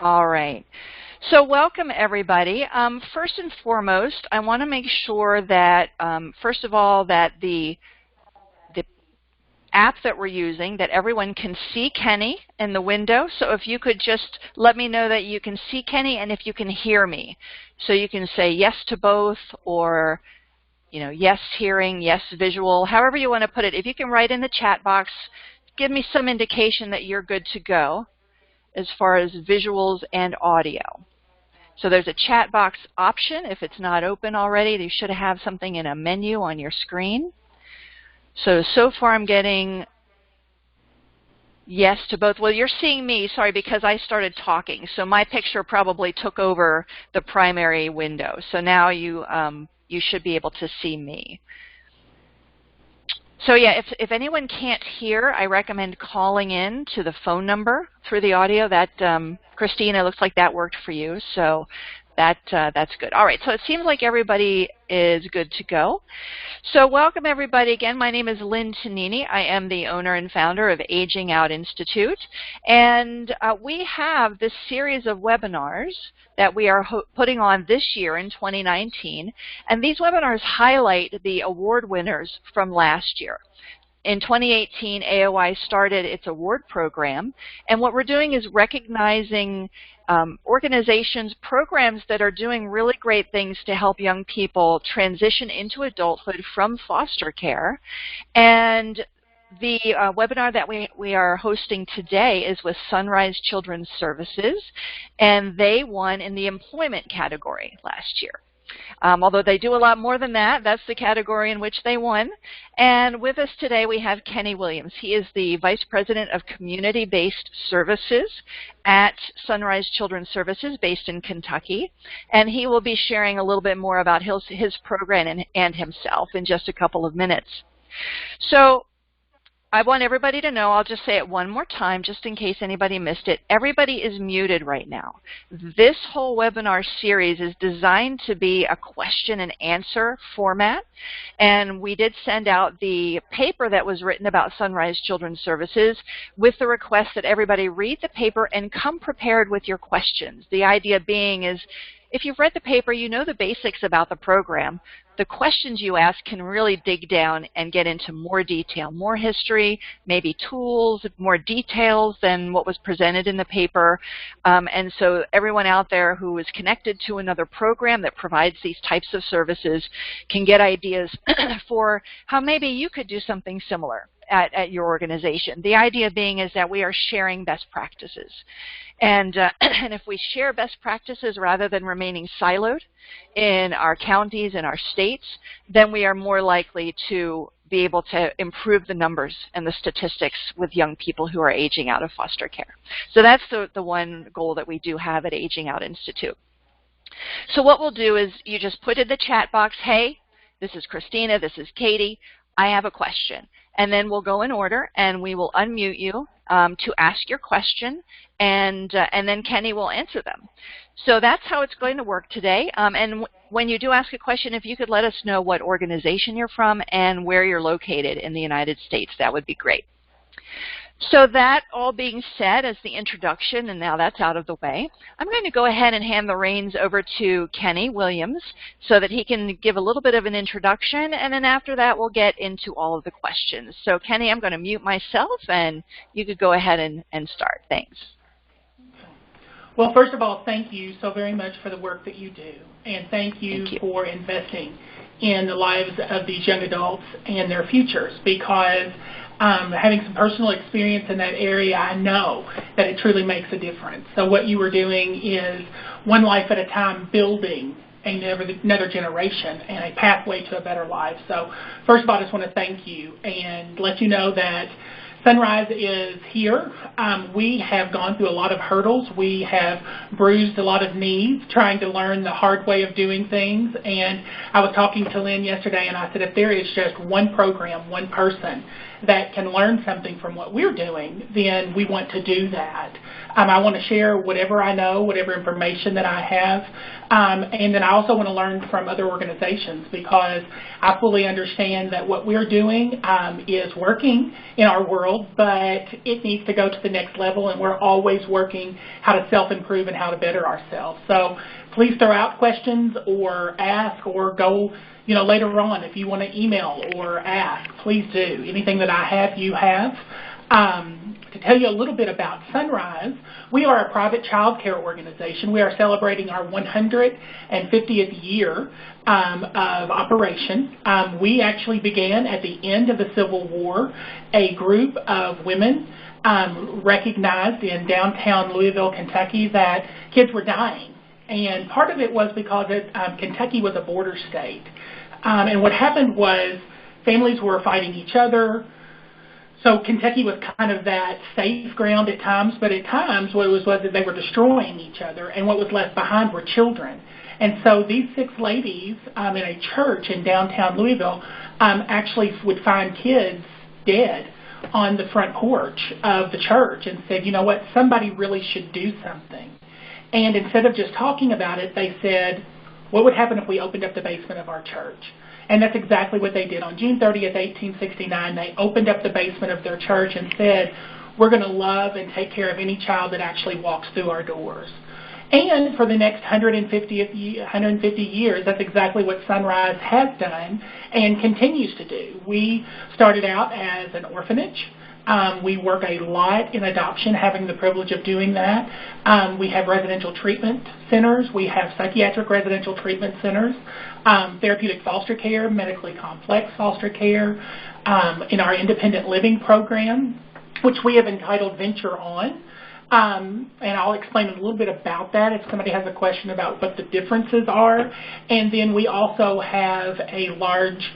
All right. So welcome, everybody. First and foremost, I want to make sure that, first of all, that the app that we're using, that everyone can see Kenny in the window. So if you could just let me know that you can see Kenny and if you can hear me. So you can say yes to both, or yes hearing, yes visual, however you want to put it. If you can write in the chat box, give me some indication that you're good to go as far as visuals and audio. So there's a chat box option. If it's not open already, you should have something in a menu on your screen. So far I'm getting yes to both. Well, you're seeing me, sorry, because I started talking. So my picture probably took over the primary window. So now you should be able to see me. So yeah, if anyone can't hear, I recommend calling in to the phone number through the audio. That Christina, looks like that worked for you. So that's good. All right, so it seems like everybody is good to go. So welcome everybody again. My name is Lynn Tonini. I am the owner and founder of Aging Out Institute. And we have this series of webinars that we are putting on this year in 2019. And these webinars highlight the award winners from last year. In 2018, AOI started its award program, and what we're doing is recognizing organizations, programs that are doing really great things to help young people transition into adulthood from foster care. And the webinar that we are hosting today is with Sunrise Children's Services, and they won in the employment category last year. Although they do a lot more than that, that's the category in which they won. And with us today we have Kenny Williams. He is the Vice President of Community-Based Services at Sunrise Children's Services based in Kentucky. And he will be sharing a little bit more about his program and himself in just a couple of minutes. So I want everybody to know, I'll just say it one more time just in case anybody missed it. Everybody is muted right now. This whole webinar series is designed to be a question and answer format. And we did send out the paper that was written about Sunrise Children's Services with the request that everybody read the paper and come prepared with your questions. The idea being is, if you've read the paper, you know the basics about the program. The questions you ask can really dig down and get into more detail, more history, maybe tools, more details than what was presented in the paper. And so everyone out there who is connected to another program that provides these types of services can get ideas for how maybe you could do something similar at your organization. The idea being is that we are sharing best practices. And if we share best practices rather than remaining siloed in our counties and our states, then we are more likely to be able to improve the numbers and the statistics with young people who are aging out of foster care. So that's the one goal that we do have at Aging Out Institute. So what we'll do is you just put in the chat box, hey, this is Christina, this is Katie, I have a question. And then we'll go in order and we will unmute you to ask your question, and then Kenny will answer them. So that's how it's going to work today. And when you do ask a question, if you could let us know what organization you're from and where you're located in the United States, that would be great. So that all being said as the introduction, and now that's out of the way, I'm going to go ahead and hand the reins over to Kenny Williams so that he can give a little bit of an introduction, and then after that we'll get into all of the questions. So Kenny, I'm going to mute myself and you could go ahead and start. Thanks. Well, first of all, thank you so very much for the work that you do, and thank you for investing in the lives of these young adults and their futures, because having some personal experience in that area, I know that it truly makes a difference. So what you are doing is one life at a time, building another generation and a pathway to a better life. So first of all, I just want to thank you and let you know that Sunrise is here. We have gone through a lot of hurdles. We have bruised a lot of knees trying to learn the hard way of doing things. And I was talking to Lynn yesterday and I said, if there is just one program, one person that can learn something from what we're doing, then we want to do that. I want to share whatever I know, whatever information that I have, and then I also want to learn from other organizations, because I fully understand that what we're doing is working in our world, but it needs to go to the next level, and we're always working how to self-improve and how to better ourselves. So please throw out questions or ask, or go later on if you want to email or ask. Please do. Anything that I have, you have. To tell you a little bit about Sunrise, we are a private child care organization. We are celebrating our 150th year of operation. We actually began at the end of the Civil War. A group of women recognized in downtown Louisville, Kentucky, that kids were dying. And part of it was because Kentucky was a border state. And what happened was families were fighting each other. So Kentucky was kind of that safe ground at times, but at times what it was that they were destroying each other, and what was left behind were children. And so these 6 ladies in a church in downtown Louisville actually would find kids dead on the front porch of the church, and said, you know what, somebody really should do something. And instead of just talking about it, they said, what would happen if we opened up the basement of our church? And that's exactly what they did. On June 30th, 1869, they opened up the basement of their church and said, we're going to love and take care of any child that actually walks through our doors. And for the next 150 years, that's exactly what Sunrise has done and continues to do. We started out as an orphanage. We work a lot in adoption, having the privilege of doing that. We have residential treatment centers. We have psychiatric residential treatment centers, therapeutic foster care, medically complex foster care, in our independent living program, which we have entitled VentureON. And I'll explain a little bit about that if somebody has a question about what the differences are. And then we also have a large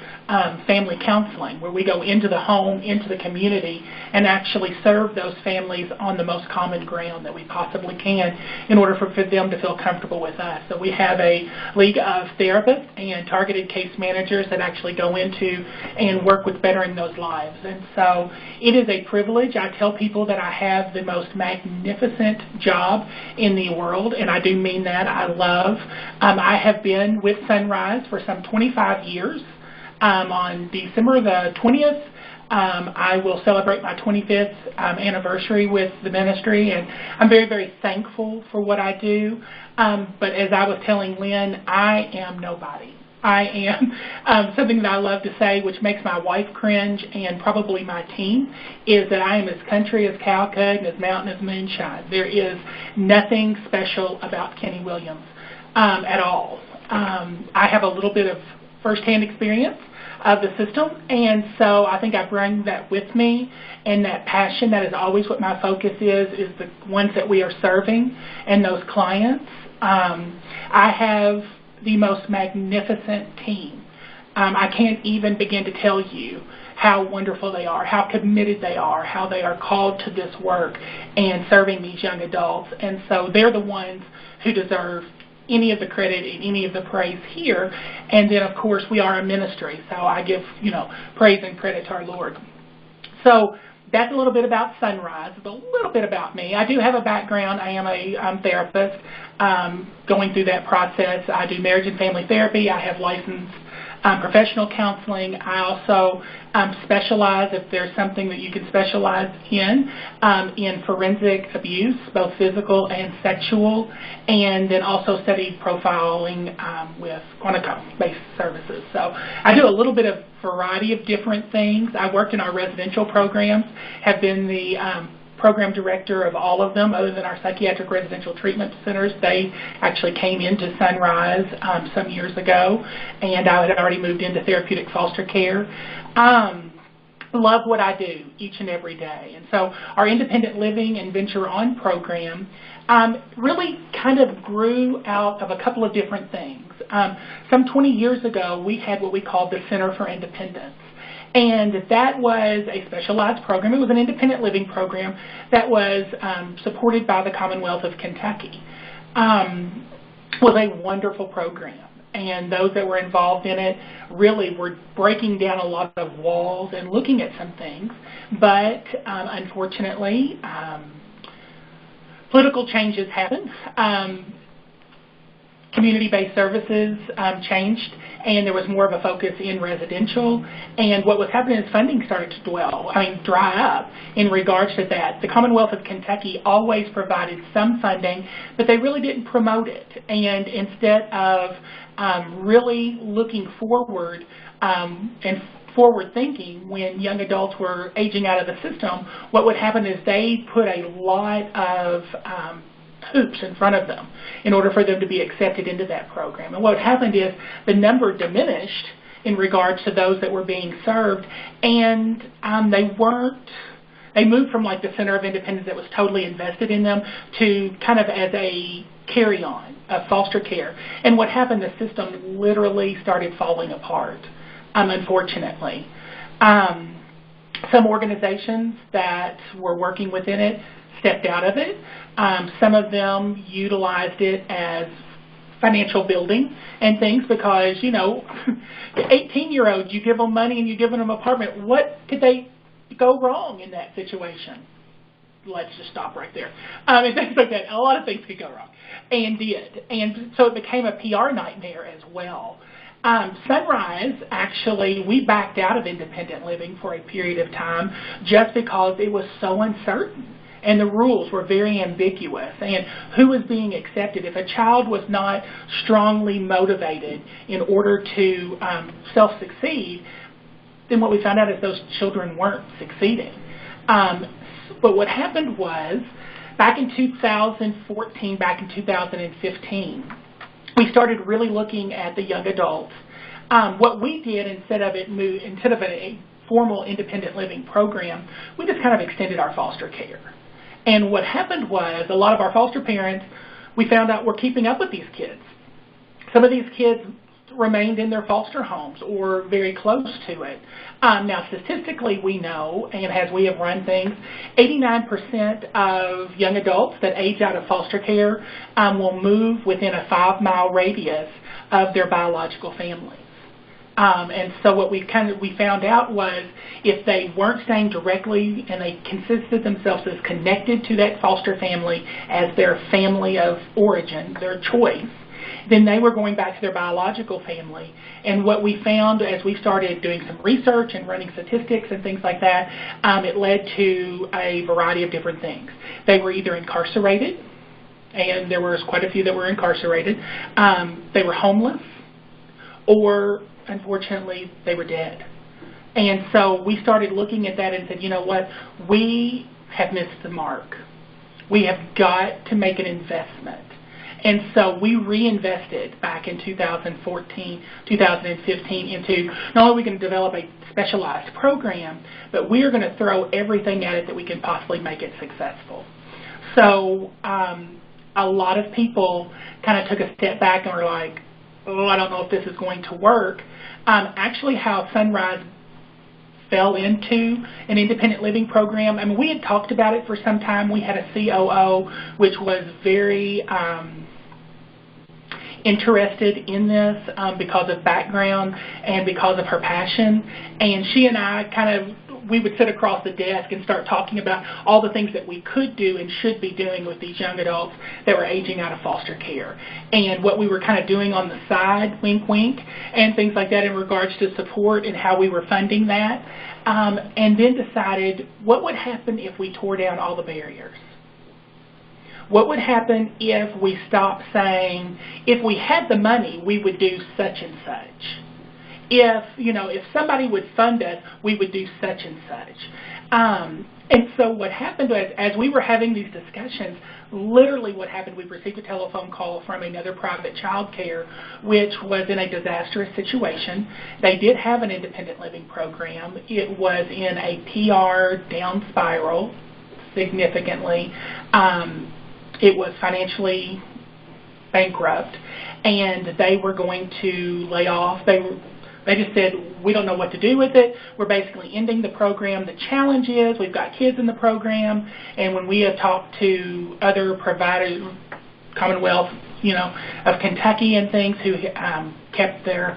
family counseling, where we go into the home, into the community, and actually serve those families on the most common ground that we possibly can in order for them to feel comfortable with us. So we have a league of therapists and targeted case managers that actually go into and work with bettering those lives. And so it is a privilege. I tell people that I have the most magnificent job in the world, and I do mean that. I have been with Sunrise for some 25 years. On December the 20th, I will celebrate my 25th anniversary with the ministry, and I'm very, very thankful for what I do. But as I was telling Lynn, I am nobody. I am something that I love to say, which makes my wife cringe and probably my team, is that I am as country as Calcutta and as mountain as moonshine. There is nothing special about Kenny Williams at all. I have a little bit of firsthand experience of the system, and so I think I bring that with me, and that passion. That is always what my focus is the ones that we are serving and those clients. I have the most magnificent team. I can't even begin to tell you how wonderful they are, how committed they are, how they are called to this work and serving these young adults. And so they're the ones who deserve any of the credit and any of the praise here. And then, of course, we are a ministry, so I give, praise and credit to our Lord. So that's a little bit about Sunrise. It's a little bit about me. I do have a background. I am a therapist going through that process. I do marriage and family therapy. I have licensed professional counseling. I also specialize, if there's something that you can specialize in forensic abuse, both physical and sexual, and then also studied profiling with Quantico-based services. So I do a little bit of variety of different things. I worked in our residential programs, have been the program director of all of them other than our psychiatric residential treatment centers. They actually came into Sunrise some years ago, and I had already moved into therapeutic foster care. Love what I do each and every day. And so our independent living and VentureON program really kind of grew out of a couple of different things. Some 20 years ago, we had what we called the Center for Independence. And that was a specialized program. It was an independent living program that was supported by the Commonwealth of Kentucky. It was a wonderful program. and those that were involved in it really were breaking down a lot of walls and looking at some things. But unfortunately, political changes happened. Community-based services changed, and there was more of a focus in residential. And what was happening is funding started to dry up in regards to that. The Commonwealth of Kentucky always provided some funding, but they really didn't promote it. And instead of really looking forward and forward thinking when young adults were aging out of the system, what would happen is they put a lot of hoops in front of them in order for them to be accepted into that program. And what happened is the number diminished in regards to those that were being served, and they moved from like the Center of Independence that was totally invested in them to kind of as a carry-on of foster care. And what happened, the system literally started falling apart, unfortunately. Some organizations that were working within it stepped out of it. Some of them utilized it as financial building and things because, you know, the 18-year-olds, you give them money and you give them an apartment. What could they go wrong in that situation? Let's just stop right there. And things like that. A lot of things could go wrong, and did. And so it became a PR nightmare as well. Sunrise, actually, we backed out of independent living for a period of time just because it was so uncertain. And the rules were very ambiguous, and who was being accepted. If a child was not strongly motivated in order to self-succeed, then what we found out is those children weren't succeeding. But what happened was, back in 2014, back in 2015, we started really looking at the young adults. What we did, instead of a formal independent living program, we just kind of extended our foster care. And what happened was a lot of our foster parents, we found out, were keeping up with these kids. Some of these kids remained in their foster homes or very close to it. Now, statistically, we know, and as we have run things, 89% of young adults that age out of foster care will move within a 5-mile radius of their biological families. And so what we found out was if they weren't staying directly and they consisted themselves as connected to that foster family as their family of origin, their choice, then they were going back to their biological family. And what we found as we started doing some research and running statistics and things like that, it led to a variety of different things. They were either incarcerated, and there was quite a few that were incarcerated. They were homeless, or unfortunately, they were dead. And so we started looking at that and said, you know what, we have missed the mark. We have got to make an investment. And so we reinvested back in 2014, 2015 into not only are we going to develop a specialized program, but we are going to throw everything at it that we can possibly make it successful. So a lot of people kind of took a step back and were like, oh, I don't know if this is going to work. Actually, how Sunrise fell into an independent living program, I mean, we had talked about it for some time. We had a COO which was very interested in this because of background and because of her passion. And she and I we would sit across the desk and start talking about all the things that we could do and should be doing with these young adults that were aging out of foster care, and what we were kind of doing on the side, wink, wink, and things like that in regards to support and how we were funding that, and then decided what would happen if we tore down all the barriers. What would happen if we stopped saying, if we had the money, we would do such and such. If somebody would fund us, we would do such and such. And so what happened was, as we were having these discussions, literally what happened, we received a telephone call from another private child care, which was in a disastrous situation. They did have an independent living program. It was in a PR down spiral significantly. It was financially bankrupt, and they were going to lay off. They just said, we don't know what to do with it. We're basically ending the program. The challenge is we've got kids in the program, and when we have talked to other providers, Commonwealth, of Kentucky and things who kept their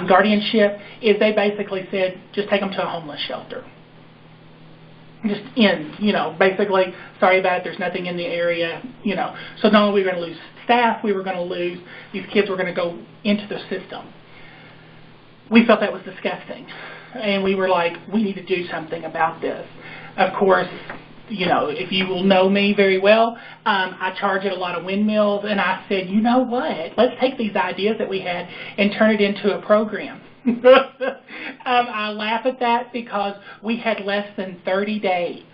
guardianship, is they basically said, just take them to a homeless shelter. Just basically, sorry about it, there's nothing in the area, So not only were we going to lose staff, we were going to lose, these kids were going to go into the system. We felt that was disgusting. And we were like, we need to do something about this. Of course, if you will know me very well, I charge at a lot of windmills, and I said, you know what, let's take these ideas that we had and turn it into a program. I laugh at that because we had less than 30 days,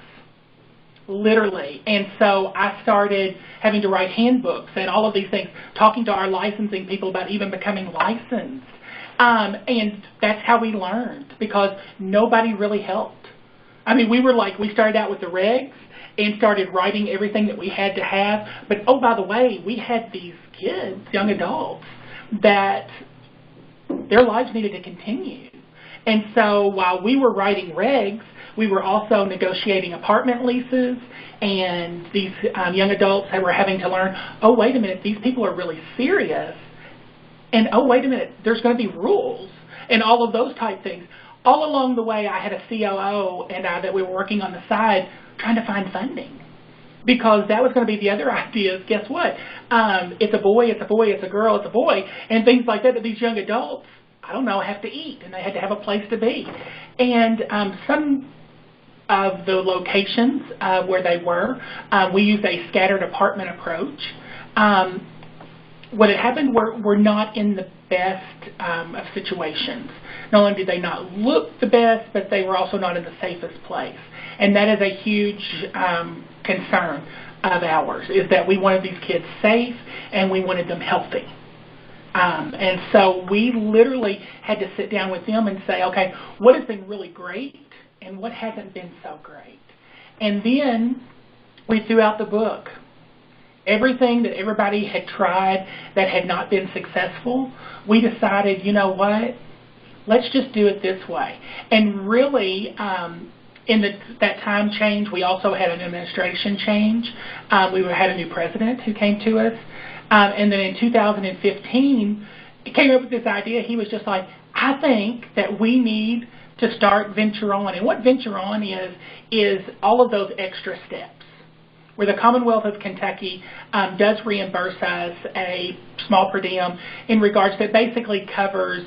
literally. And so I started having to write handbooks and all of these things, talking to our licensing people about even becoming licensed. And that's how we learned, because nobody really helped. I mean, we started out with the regs and started writing everything that we had to have. But, oh, by the way, we had these kids, young adults, that their lives needed to continue. And so while we were writing regs, we were also negotiating apartment leases, and these young adults that were having to learn, oh, wait a minute, these people are really serious. And, oh, wait a minute, there's going to be rules and all of those type things. All along the way, I had a COO and that we were working on the side trying to find funding, because that was going to be the other idea. Guess what? It's a boy, it's a boy, it's a girl, it's a boy, and things like that these young adults, I don't know, have to eat, and they had to have a place to be. And some of the locations where they were, we used a scattered apartment approach. What had happened were not in the best of situations. Not only did they not look the best, but they were also not in the safest place. And that is a huge concern of ours, is that we wanted these kids safe and we wanted them healthy. And so we literally had to sit down with them and say, okay, what has been really great and what hasn't been so great? And then we threw out the book. Everything that everybody had tried that had not been successful, we decided, you know what, let's just do it this way. And really, in that time change, we also had an administration change. We had a new president who came to us. And then in 2015, he came up with this idea. He was just like, I think that we need to start VentureON. And what VentureON is all of those extra steps, where the Commonwealth of Kentucky does reimburse us a small per diem in regards that basically covers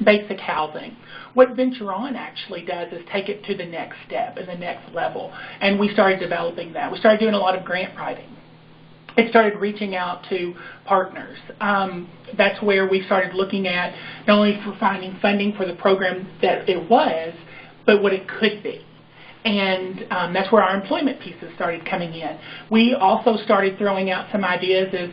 basic housing. What VentureON actually does is take it to the next step and the next level, and we started developing that. We started doing a lot of grant writing. It started reaching out to partners. That's where we started looking at not only for finding funding for the program that it was, but what it could be. And that's where our employment pieces started coming in. We also started throwing out some ideas of,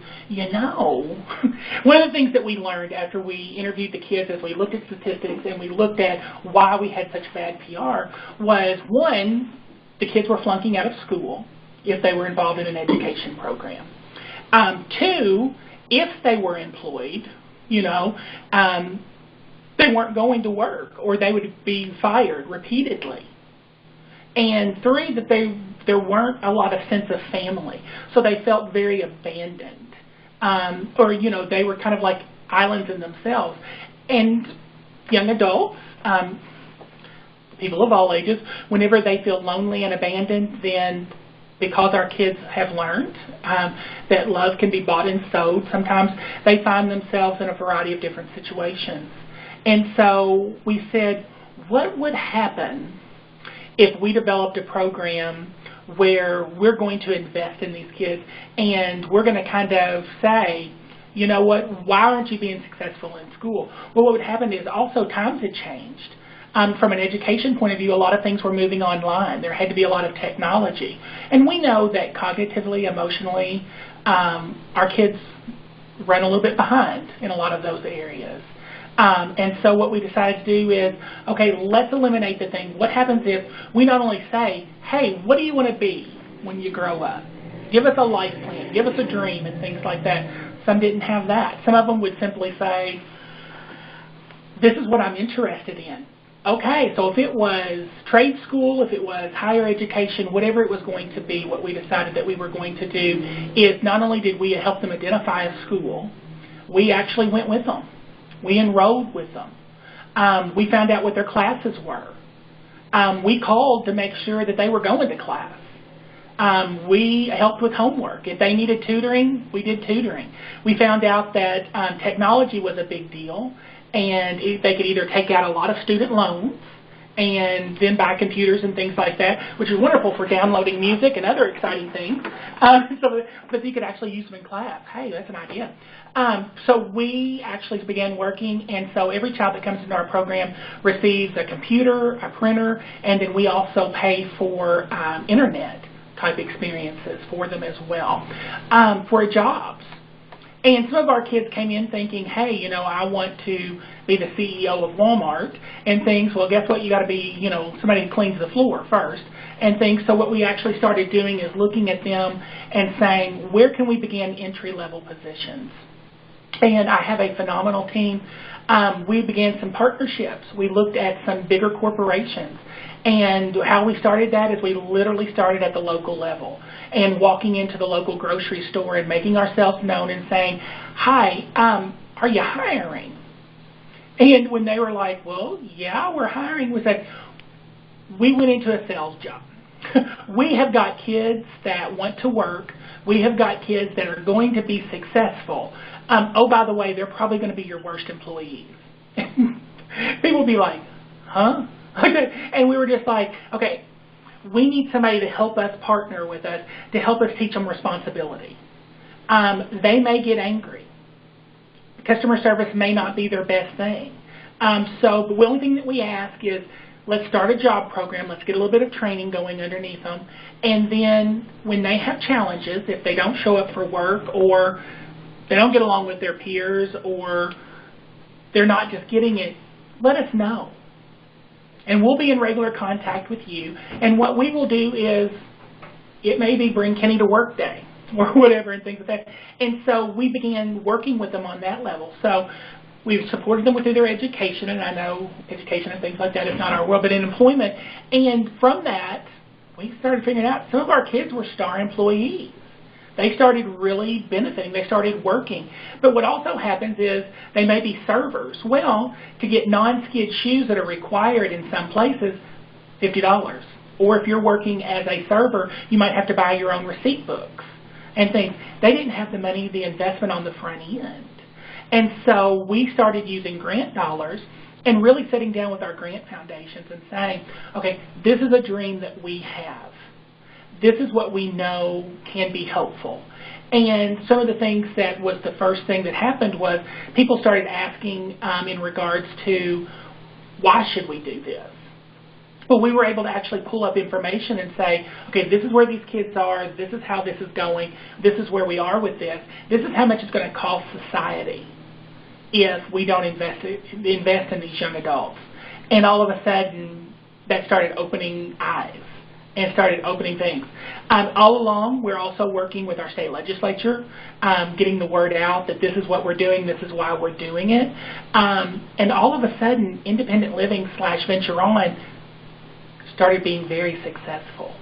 one of the things that we learned after we interviewed the kids, as we looked at statistics and we looked at why we had such bad PR, was, one, the kids were flunking out of school if they were involved in an education program. Two, if they were employed, they weren't going to work, or they would be fired repeatedly. And three, that there weren't a lot of sense of family. So they felt very abandoned. They were kind of like islands in themselves. And young adults, people of all ages, whenever they feel lonely and abandoned, then because our kids have learned that love can be bought and sold, sometimes they find themselves in a variety of different situations. And so we said, what would happen if we developed a program where we're going to invest in these kids and we're going to kind of say, you know what, why aren't you being successful in school? Well, what would happen is also times had changed. From an education point of view, a lot of things were moving online. There had to be a lot of technology. And we know that cognitively, emotionally, our kids run a little bit behind in a lot of those areas. And so what we decided to do is, okay, let's eliminate the thing. What happens if we not only say, hey, what do you want to be when you grow up? Give us a life plan. Give us a dream and things like that. Some didn't have that. Some of them would simply say, this is what I'm interested in. okay, so if it was trade school, if it was higher education, whatever it was going to be, what we decided that we were going to do is not only did we help them identify a school, we actually went with them. We enrolled with them. We found out what their classes were. We called to make sure that they were going to class. We helped with homework. If they needed tutoring, we did tutoring. We found out that technology was a big deal, and they could either take out a lot of student loans and then buy computers and things like that, which is wonderful for downloading music and other exciting things, but you could actually use them in class. Hey, that's an idea. So we actually began working, and so every child that comes into our program receives a computer, a printer, and then we also pay for internet type experiences for them as well, for jobs. And some of our kids came in thinking, hey, you know, I want to be the CEO of Walmart and things. Well, guess what? You got to be, you know, somebody who cleans the floor first and things. So what we actually started doing is looking at them and saying, where can we begin entry-level positions? And I have a phenomenal team. We began some partnerships. We looked at some bigger corporations. And how we started that is we literally started at the local level and walking into the local grocery store and making ourselves known and saying, hi, are you hiring? And when they were like, well, yeah, we're hiring, we said, we went into a sales job. We have got kids that want to work. We have got kids that are going to be successful. Oh, by the way, they're probably going to be your worst employees. People will be like, huh? Okay. And we were just like, okay, we need somebody to help us partner with us, to help us teach them responsibility. They may get angry. Customer service may not be their best thing. So the only thing that we ask is, let's start a job program. Let's get a little bit of training going underneath them. And then when they have challenges, if they don't show up for work or they don't get along with their peers or they're not just getting it, let us know. And we'll be in regular contact with you. And what we will do is, it may be bring Kenny to work day or whatever and things like that. And so we began working with them on that level. So we've supported them with their education, and I know education and things like that is not our world, but in employment. And from that, we started figuring out some of our kids were star employees. They started really benefiting. They started working. But what also happens is they may be servers. Well, to get non-skid shoes that are required in some places, $50. Or if you're working as a server, you might have to buy your own receipt books and things. They didn't have the money, the investment on the front end. And so we started using grant dollars and really sitting down with our grant foundations and saying, okay, this is a dream that we have. This is what we know can be helpful. And some of the things that was the first thing that happened was people started asking in regards to, why should we do this? Well, we were able to actually pull up information and say, okay, this is where these kids are, this is how this is going, this is where we are with this, this is how much it's going to cost society if we don't invest in these young adults. And all of a sudden, that started opening eyes and started opening things. All along, we're also working with our state legislature, getting the word out that this is what we're doing, this is why we're doing it. And all of a sudden, independent living / VentureON started being very successful.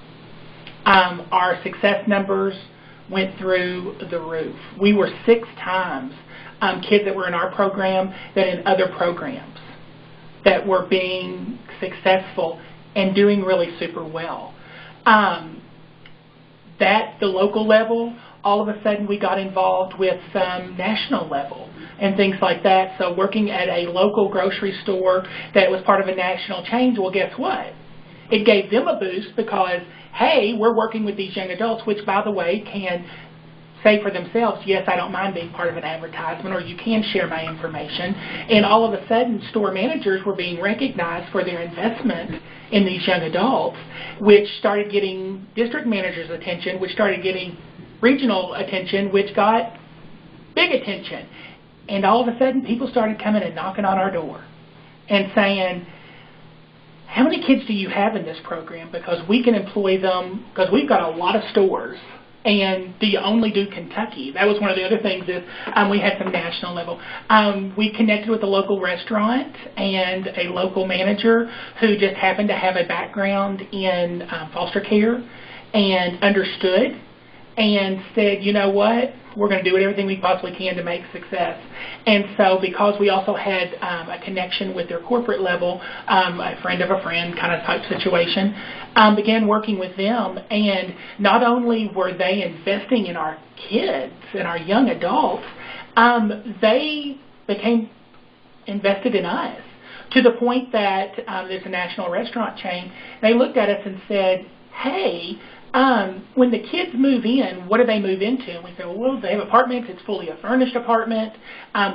Our success numbers went through the roof. We were 6 times kids that were in our program than in other programs that were being successful and doing really super well. The local level, all of a sudden we got involved with some national level and things like that. So working at a local grocery store that was part of a national chain, well, guess what? It gave them a boost because, hey, we're working with these young adults, which, by the way, can say for themselves, yes, I don't mind being part of an advertisement, or you can share my information. And all of a sudden, store managers were being recognized for their investment in these young adults, which started getting district managers' attention, which started getting regional attention, which got big attention. And all of a sudden, people started coming and knocking on our door and saying, how many kids do you have in this program? Because we can employ them, because we've got a lot of stores And do you only do Kentucky? That was one of the other things is we had some national level. We connected with a local restaurant and a local manager who just happened to have a background in foster care and understood and said, you know what, we're going to do everything we possibly can to make success. And so because we also had a connection with their corporate level, a friend of a friend kind of type situation, began working with them. And not only were they investing in our kids and our young adults, they became invested in us to the point that there's a national restaurant chain. They looked at us and said, hey, when the kids move in, what do they move into? And we said, well, they have apartments. It's fully a furnished apartment.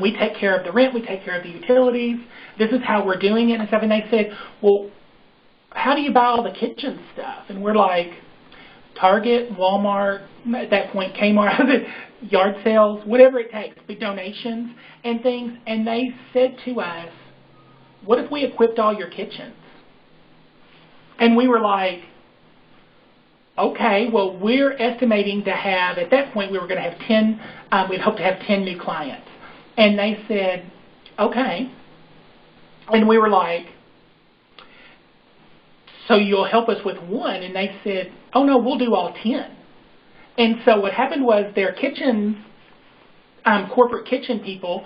We take care of the rent. We take care of the utilities. This is how we're doing it and stuff. And they said, well, how do you buy all the kitchen stuff? And we're like, Target, Walmart, at that point Kmart, yard sales, whatever it takes, big donations and things. And they said to us, what if we equipped all your kitchens? And we were like, okay, well, we're estimating to have, at that point, we were going to have 10, we'd hope to have 10 new clients. And they said, okay. And we were like, so you'll help us with one? And they said, oh, no, we'll do all 10. And so what happened was their kitchen, corporate kitchen people,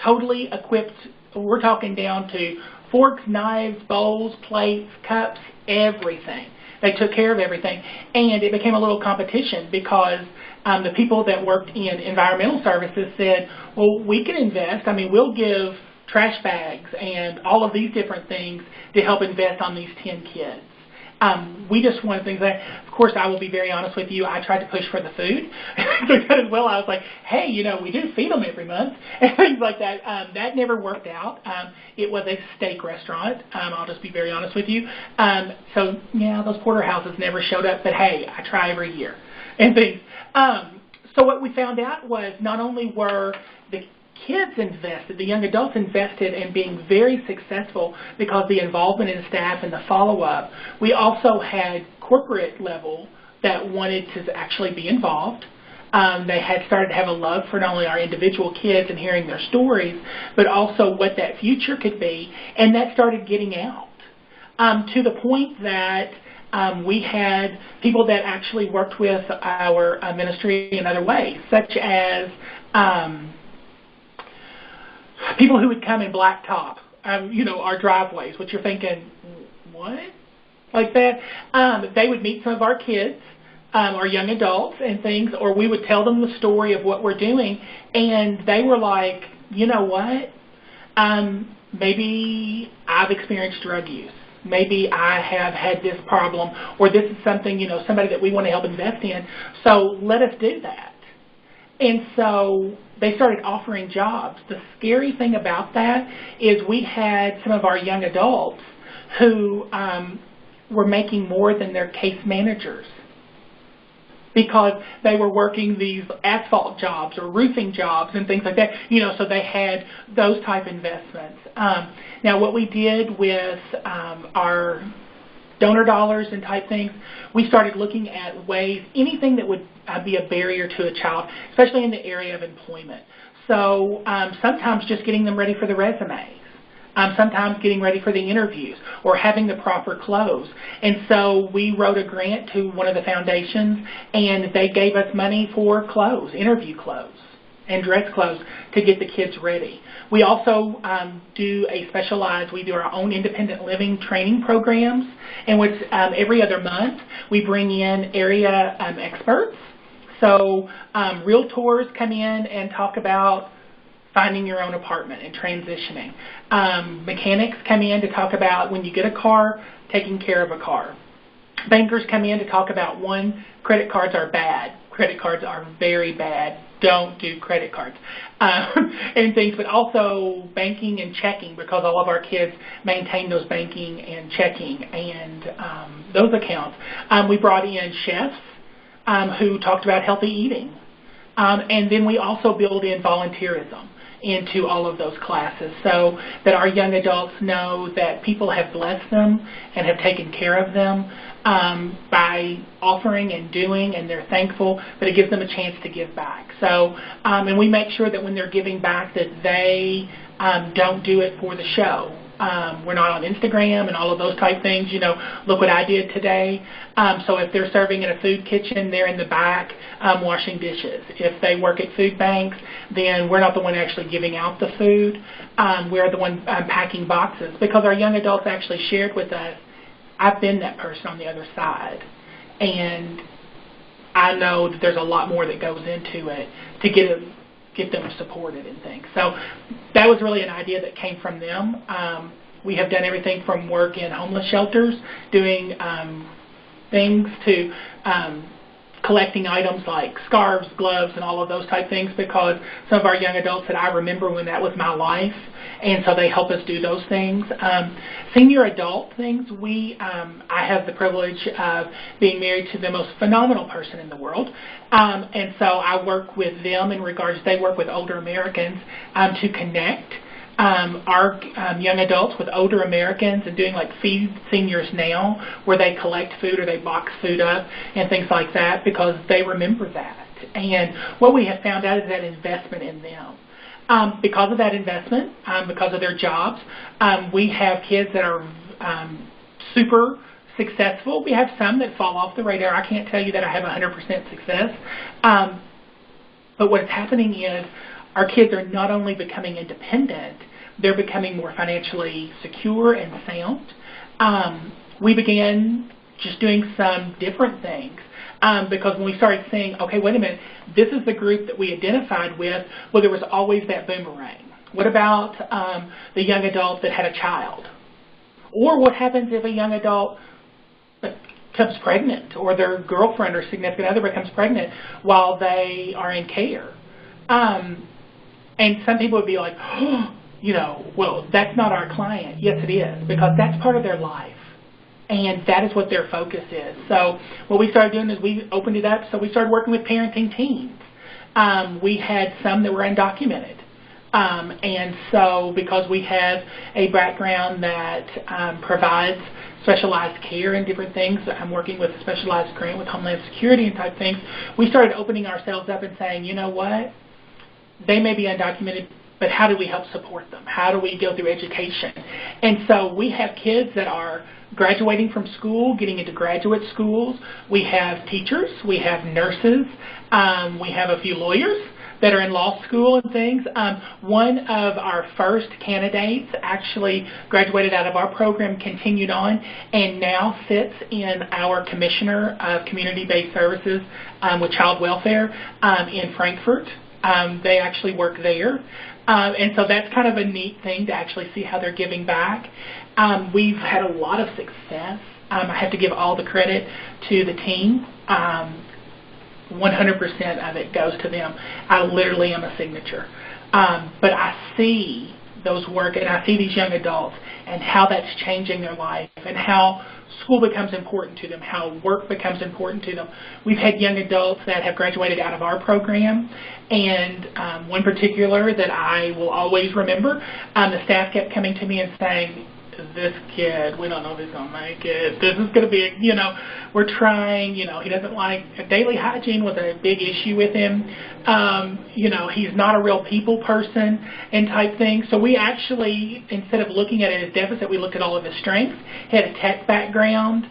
totally equipped, we're talking down to forks, knives, bowls, plates, cups, everything. They took care of everything, and it became a little competition because the people that worked in environmental services said, well, we can invest. I mean, we'll give trash bags and all of these different things to help invest on these 10 kids. We just wanted things that, of course, I will be very honest with you, I tried to push for the food as well. I was like, hey, you know, we do feed them every month and things like that. That never worked out. It was a steak restaurant. I'll just be very honest with you. So, yeah, those porterhouses never showed up, but hey, I try every year and things. So what we found out was not only were the kids invested, the young adults invested in being very successful because the involvement in staff and the follow-up. We also had corporate level that wanted to actually be involved. They had started to have a love for not only our individual kids and hearing their stories, but also what that future could be, and that started getting out to the point that we had people that actually worked with our ministry in other ways, such as people who would come and blacktop, you know, our driveways, which you're thinking, what? Like that. They would meet some of our kids, our young adults and things, or we would tell them the story of what we're doing, and they were like, you know what? Maybe I've experienced drug use. Maybe I have had this problem, or this is something, you know, somebody that we want to help invest in, so let us do that. And so they started offering jobs. The scary thing about that is we had some of our young adults who were making more than their case managers because they were working these asphalt jobs or roofing jobs and things like that, you know, so they had those type investments. Now what we did with our donor dollars and type things, we started looking at ways, anything that would be a barrier to a child, especially in the area of employment. So sometimes just getting them ready for the resumes, sometimes getting ready for the interviews or having the proper clothes. And so we wrote a grant to one of the foundations, and they gave us money for clothes, interview clothes and dress clothes to get the kids ready. We also do a specialized, we do our own independent living training programs, in which every other month we bring in area experts. So realtors come in and talk about finding your own apartment and transitioning. Mechanics come in to talk about when you get a car, taking care of a car. Bankers come in to talk about, one, credit cards are bad. Credit cards are very bad. Don't do credit cards and things, but also banking and checking, because all of our kids maintain those banking and checking and those accounts. We brought in chefs who talked about healthy eating. And then we also build in volunteerism into all of those classes, so that our young adults know that people have blessed them and have taken care of them by offering and doing, and they're thankful, but it gives them a chance to give back. So, and we make sure that when they're giving back that they don't do it for the show. We're not on Instagram and all of those type things, you know, look what I did today. So if they're serving in a food kitchen, they're in the back washing dishes. If they work at food banks, then we're not the one actually giving out the food. We're the one packing boxes, because our young adults actually shared with us, I've been that person on the other side, and I know that there's a lot more that goes into it to get them supported and things. So that was really an idea that came from them. We have done everything from work in homeless shelters, doing things, to collecting items like scarves, gloves, and all of those type things, because some of our young adults said, I remember when that was my life, and so they help us do those things. Senior adult things, I have the privilege of being married to the most phenomenal person in the world, and so I work with them in regards, they work with older Americans to connect our young adults with older Americans, and doing like Feed Seniors Now, where they collect food or they box food up and things like that, because they remember that. And what we have found out is that investment in them. Because of that investment, because of their jobs, we have kids that are super successful. We have some that fall off the radar. I can't tell you that I have 100% success. But what's happening is our kids are not only becoming independent, they're becoming more financially secure and sound. We began just doing some different things, because when we started saying, okay, wait a minute, this is the group that we identified with, well, there was always that boomerang. What about the young adult that had a child? Or what happens if a young adult becomes pregnant, or their girlfriend or significant other becomes pregnant while they are in care? And some people would be like, oh, you know, well, that's not our client. Yes, it is, because that's part of their life, and that is what their focus is. So what we started doing is we opened it up, so we started working with parenting teams. We had some that were undocumented. And so because we have a background that provides specialized care and different things, I'm working with a specialized grant with Homeland Security and type things, we started opening ourselves up and saying, you know what, they may be undocumented, but how do we help support them? How do we go through education? And so we have kids that are graduating from school, getting into graduate schools. We have teachers. We have nurses. We have a few lawyers that are in law school and things. One of our first candidates actually graduated out of our program, continued on, and now sits in our Commissioner of Community-Based Services with Child Welfare in Frankfurt. They actually work there. And so that's kind of a neat thing to actually see how they're giving back. We've had a lot of success. I have to give all the credit to the team. 100% of it goes to them. I literally am a signature. But I see those work, and I see these young adults and how that's changing their life, and how school becomes important to them, how work becomes important to them. We've had young adults that have graduated out of our program, and one particular that I will always remember, the staff kept coming to me and saying, this kid, we don't know if he's going to make it. This is going to be, you know, we're trying, you know, he doesn't like, daily hygiene was a big issue with him. You know, he's not a real people person and type thing. So we actually, instead of looking at it as deficit, we looked at all of his strengths. He had a tech background.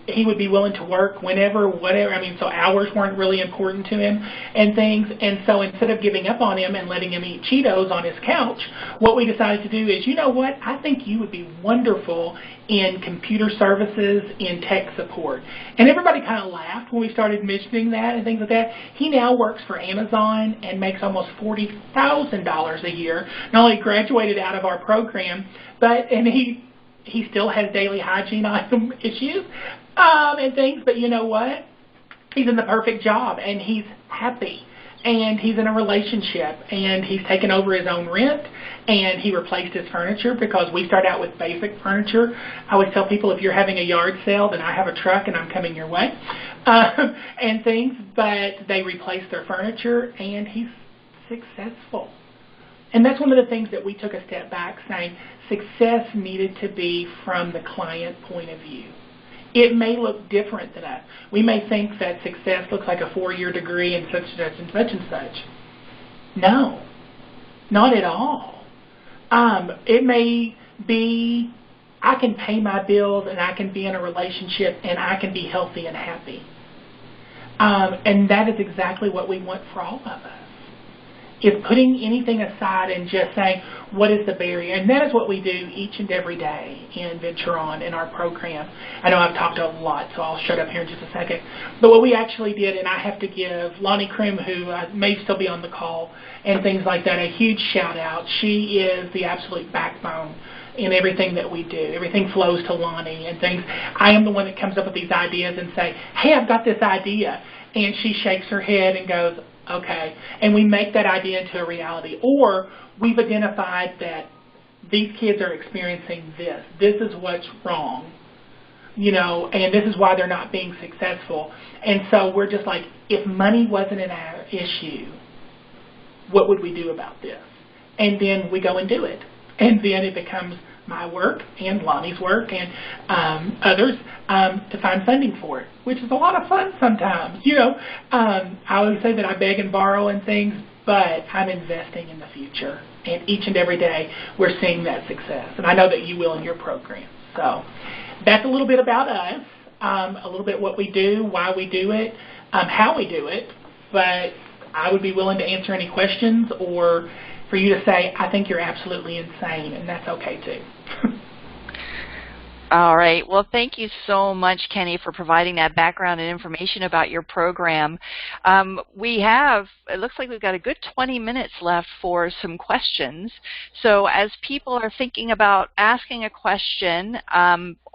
He would be willing to work whenever, whatever. I mean, so hours weren't really important to him and things. And so instead of giving up on him and letting him eat Cheetos on his couch, what we decided to do is, you know what, I think you would be wonderful in computer services, in tech support. And everybody kind of laughed when we started mentioning that and things like that. He now works for Amazon and makes almost $40,000 a year. Not only graduated out of our program, but, and he still has daily hygiene item issues and things, but you know what? He's in the perfect job, and he's happy, and he's in a relationship, and he's taken over his own rent, and he replaced his furniture, because we start out with basic furniture. I always tell people, if you're having a yard sale, then I have a truck and I'm coming your way, and things, but they replaced their furniture, and he's successful. And that's one of the things that we took a step back, saying success needed to be from the client point of view. It may look different than us. We may think that success looks like a 4-year degree and such and such and such and such. No, not at all. It may be I can pay my bills and I can be in a relationship and I can be healthy and happy. And that is exactly what we want for all of us. Is putting anything aside and just saying, what is the barrier? And that is what we do each and every day in VentureON in our program. I know I've talked a lot, so I'll shut up here in just a second. But what we actually did, and I have to give Lonnie Krim, who may still be on the call, and things like that, a huge shout out. She is the absolute backbone in everything that we do. Everything flows to Lonnie and things. I am the one that comes up with these ideas and say, hey, I've got this idea. And she shakes her head and goes, okay, and we make that idea into a reality. Or we've identified that these kids are experiencing this. This is what's wrong, you know, and this is why they're not being successful. And so we're just like, if money wasn't an issue, what would we do about this? And then we go and do it. And then it becomes my work and Lonnie's work and others to find funding for it, which is a lot of fun sometimes. You know, I always say that I beg and borrow and things, but I'm investing in the future. And each and every day we're seeing that success. And I know that you will in your program. So that's a little bit about us, a little bit what we do, why we do it, how we do it. But I would be willing to answer any questions or for you to say, I think you're absolutely insane, and that's okay too. All right. Well, thank you so much, Kenny, for providing that background and information about your program. It looks like we've got a good 20 minutes left for some questions. So as people are thinking about asking a question,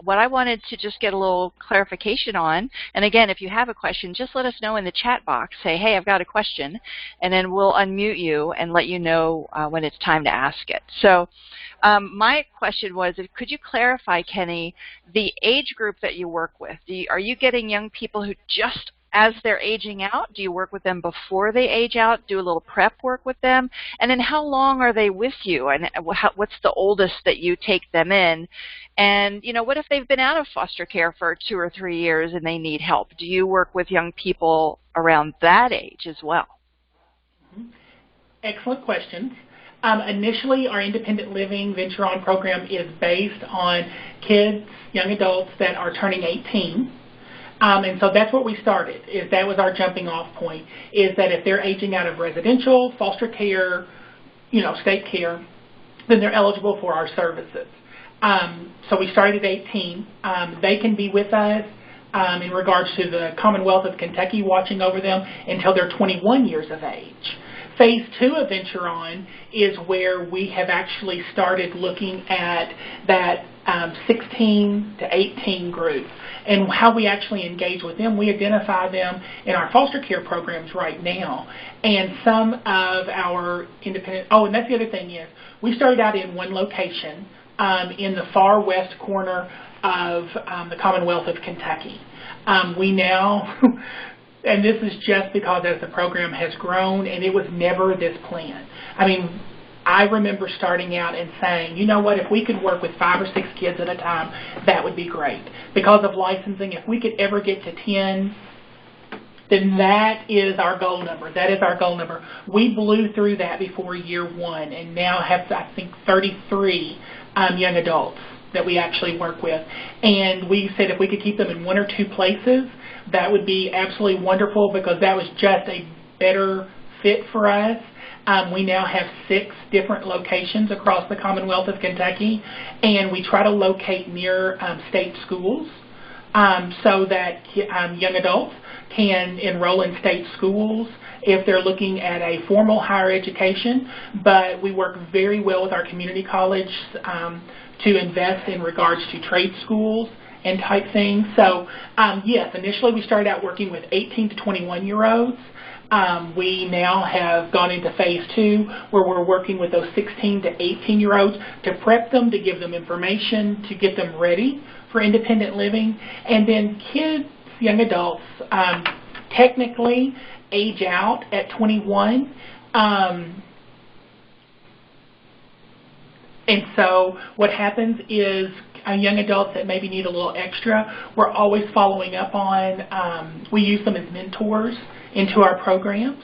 what I wanted to just get a little clarification on, and again, if you have a question, just let us know in the chat box. Say, hey, I've got a question, and then we'll unmute you and let you know when it's time to ask it. So my question was, could you clarify, Kenny, the age group that you work with? Are you getting young people who just as they're aging out? Do you work with them before they age out? Do a little prep work with them? And then how long are they with you? And what's the oldest that you take them in? And, you know, what if they've been out of foster care for 2 or 3 years and they need help? Do you work with young people around that age as well? Excellent questions. Initially, our independent living VentureON program is based on kids, young adults that are turning 18. And so that's what we started, that was our jumping off point, is that if they're aging out of residential, foster care, you know, state care, then they're eligible for our services. So we started at 18. They can be with us in regards to the Commonwealth of Kentucky watching over them until they're 21 years of age. Phase 2 of VentureON is where we have actually started looking at that 16 to 18 group and how we actually engage with them. We identify them in our foster care programs right now. And some of our independent, and that's the other thing is, we started out in one location in the far west corner of the Commonwealth of Kentucky. We now... And this is just because as the program has grown, and it was never this plan. I mean, I remember starting out and saying, you know what, if we could work with 5 or 6 kids at a time, that would be great. Because of licensing, if we could ever get to 10, then that is our goal number. That is our goal number. We blew through that before year 1 and now have, I think, 33 young adults that we actually work with. And we said if we could keep them in 1 or 2 places, that would be absolutely wonderful because that was just a better fit for us. We now have 6 different locations across the Commonwealth of Kentucky, and we try to locate near state schools so that young adults can enroll in state schools if they're looking at a formal higher education. But we work very well with our community college to invest in regards to trade schools and type things. So yes, initially we started out working with 18 to 21-year-olds. We now have gone into phase 2 where we're working with those 16 to 18-year-olds to prep them, to give them information, to get them ready for independent living. And then kids, young adults, technically age out at 21. And so what happens is young adults that maybe need a little extra, we're always following up on. We use them as mentors into our programs.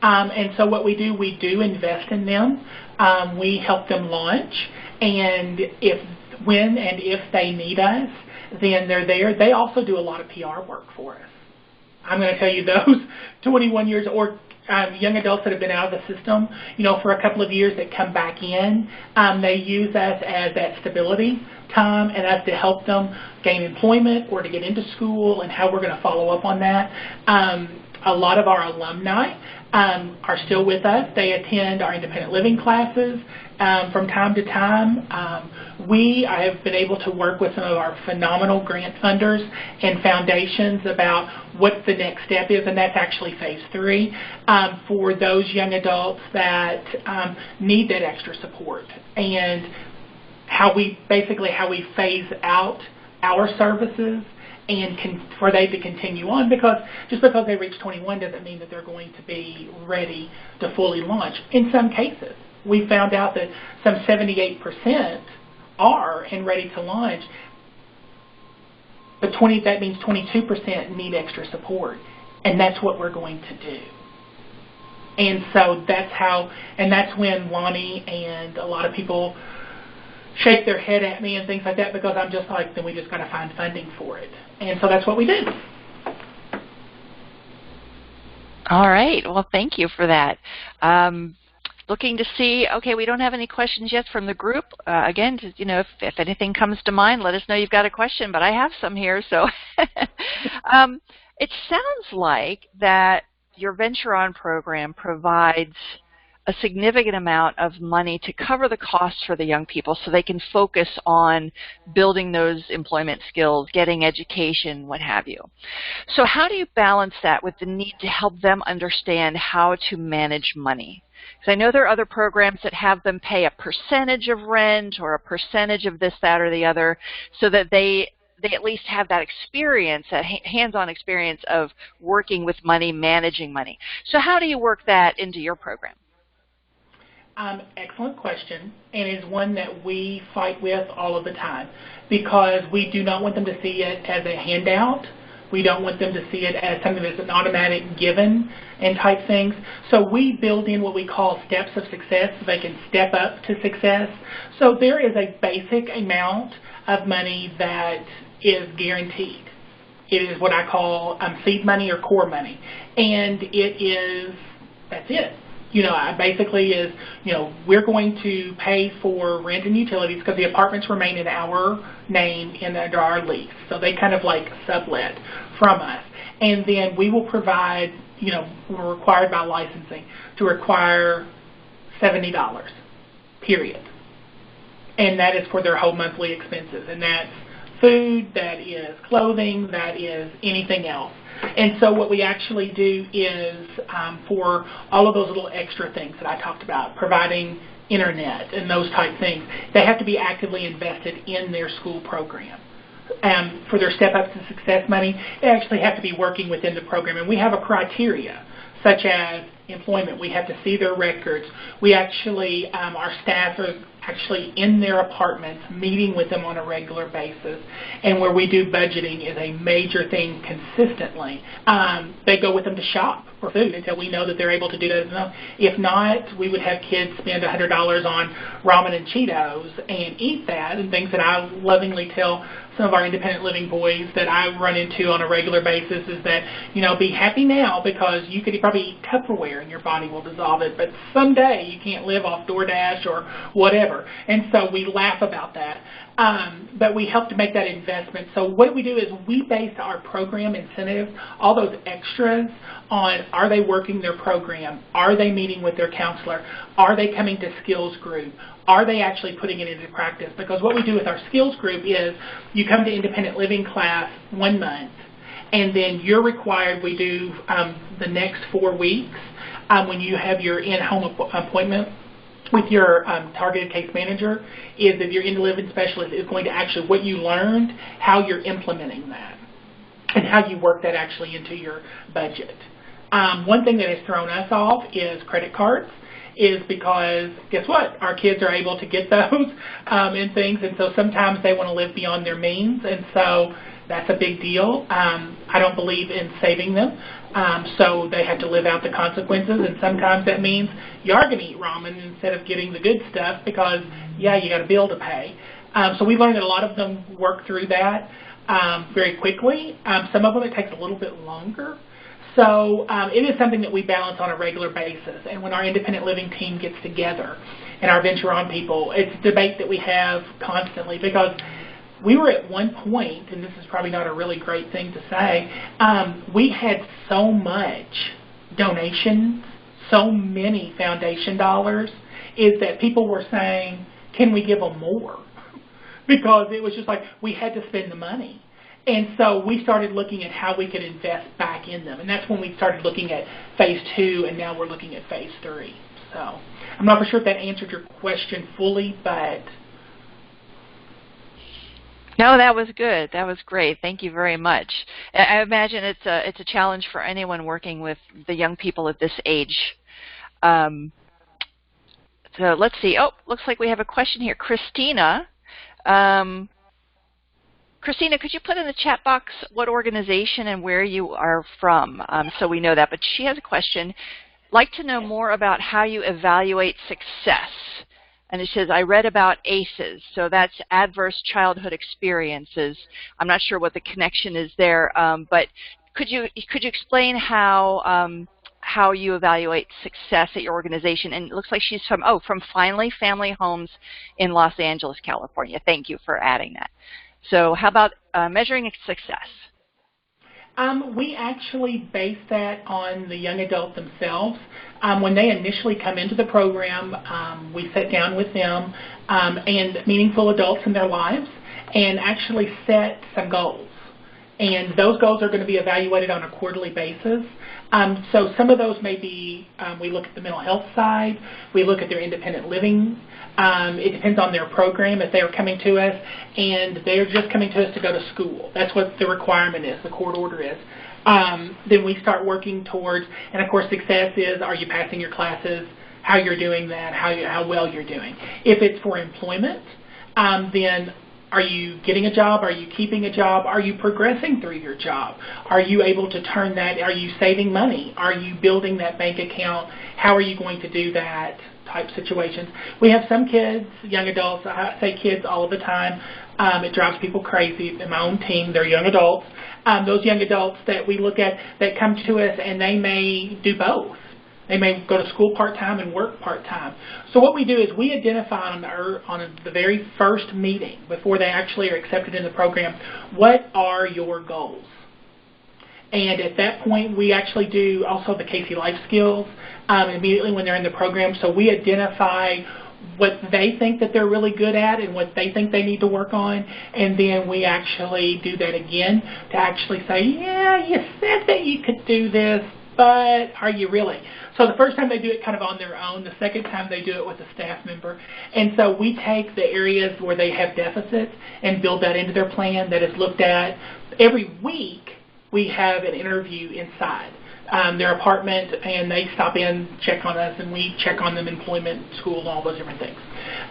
And so what we do invest in them. We help them launch. And when and if they need us, then they're there. They also do a lot of PR work for us. I'm going to tell you those 21 years or young adults that have been out of the system, for a couple of years that come back in, they use us as that stability time and us to help them gain employment or to get into school and how we're going to follow up on that. A lot of our alumni are still with us. They attend our independent living classes from time to time. I have been able to work with some of our phenomenal grant funders and foundations about what the next step is, and that's actually phase 3 for those young adults that need that extra support, and how we phase out our services and for they to continue on, because just because they reach 21 doesn't mean that they're going to be ready to fully launch. In some cases, we found out that some 78% are and ready to launch, but that means 22% need extra support, and that's what we're going to do. And so that's when Lonnie and a lot of people shake their head at me and things like that, because I'm just like, then we just got to find funding for it. And so that's what we do. All right. Well, thank you for that. Looking to see, okay, we don't have any questions yet from the group. Again, if anything comes to mind, let us know you've got a question, but I have some here. So it sounds like that your VentureON program provides a significant amount of money to cover the costs for the young people so they can focus on building those employment skills, getting education, what have you. So how do you balance that with the need to help them understand how to manage money? Because I know there are other programs that have them pay a percentage of rent or a percentage of this, that, or the other, so that they at least have that experience, that hands-on experience of working with money, managing money. So how do you work that into your program? Excellent question, and is one that we fight with all of the time, because we do not want them to see it as a handout. We don't want them to see it as something that's an automatic given and type things. So we build in what we call steps of success so they can step up to success. So there is a basic amount of money that is guaranteed. It is what I call seed money or core money, and that's it. Basically is, we're going to pay for rent and utilities because the apartments remain in our name and under our lease. So they kind of like sublet from us. And then we will provide, we're required by licensing to require $70, period. And that is for their whole monthly expenses. And that's food, that is clothing, that is anything else. And so what we actually do is for all of those little extra things that I talked about, providing internet and those type things, they have to be actively invested in their school program. For their Step Up to Success money, they actually have to be working within the program. And we have a criteria, such as employment. We have to see their records. We actually, our staff are actually in their apartments meeting with them on a regular basis, and where we do budgeting is a major thing consistently. They go with them to shop for food until we know that they're able to do that. If not, we would have kids spend $100 on ramen and Cheetos and eat that, and things that I lovingly tell some of our independent living boys that I run into on a regular basis is that, be happy now, because you could probably eat Tupperware and your body will dissolve it, but someday you can't live off DoorDash or whatever. And so we laugh about that. But we help to make that investment. So what we do is we base our program incentives, all those extras, on are they working their program? Are they meeting with their counselor? Are they coming to skills group? Are they actually putting it into practice? Because what we do with our skills group is you come to independent living class 1 month, and then you're required, we do the next 4 weeks when you have your in-home appointment with your targeted case manager, is that your in-living specialist is going to actually, what you learned, how you're implementing that, and how you work that actually into your budget. One thing that has thrown us off is credit cards. is because, guess what, our kids are able to get those and things, and so sometimes they want to live beyond their means, and so that's a big deal. I don't believe in saving them, so they have to live out the consequences, and sometimes that means you are going to eat ramen instead of getting the good stuff because, yeah, you got a bill to pay. So we learned that a lot of them work through that very quickly. Some of them it takes a little bit longer. So it is something that we balance on a regular basis. And when our independent living team gets together and our VentureON people, it's a debate that we have constantly because we were at one point, and this is probably not a really great thing to say, we had so much donations, so many foundation dollars, is that people were saying, can we give them more? Because it was just like we had to spend the money. And so we started looking at how we could invest back in them. And that's when we started looking at phase 2, and now we're looking at phase 3. So I'm not for sure if that answered your question fully, but... No, that was good. That was great. Thank you very much. I imagine it's a challenge for anyone working with the young people at this age. So let's see. Oh, looks like we have a question here. Christina. Christina, could you put in the chat box what organization and where you are from so we know that? But she has a question. Like to know more about how you evaluate success. And it says, I read about ACEs, so that's Adverse Childhood Experiences. I'm not sure what the connection is there, but could you explain how you evaluate success at your organization? And it looks like she's from Finally Family Homes in Los Angeles, California. Thank you for adding that. So how about measuring success? We actually base that on the young adult themselves. When they initially come into the program, we sit down with them and meaningful adults in their lives and actually set some goals. And those goals are going to be evaluated on a quarterly basis. So some of those may be, we look at the mental health side, we look at their independent living. It depends on their program. If they are coming to us and they're just coming to us to go to school, that's what the requirement is, the court order is. Then we start working towards, and of course success is, are you passing your classes, how you're doing that, how well you're doing. If it's for employment, then are you getting a job? Are you keeping a job? Are you progressing through your job? Are you able to turn that? Are you saving money? Are you building that bank account? How are you going to do that type situations? We have some kids, young adults, I say kids all the time. It drives people crazy. In my own team, they're young adults. Those young adults that we look at that come to us and they may do both. They may go to school part-time and work part-time. So what we do is we identify on the very first meeting, before they actually are accepted in the program, what are your goals? And at that point, we actually do also the Casey Life Skills immediately when they're in the program. So we identify what they think that they're really good at and what they think they need to work on, and then we actually do that again to actually say, yeah, you said that you could do this, but are you really? So the first time they do it kind of on their own. The second time they do it with a staff member. And so we take the areas where they have deficits and build that into their plan that is looked at. Every week we have an interview inside their apartment, and they stop in, check on us, and we check on them, employment, school, and all those different things.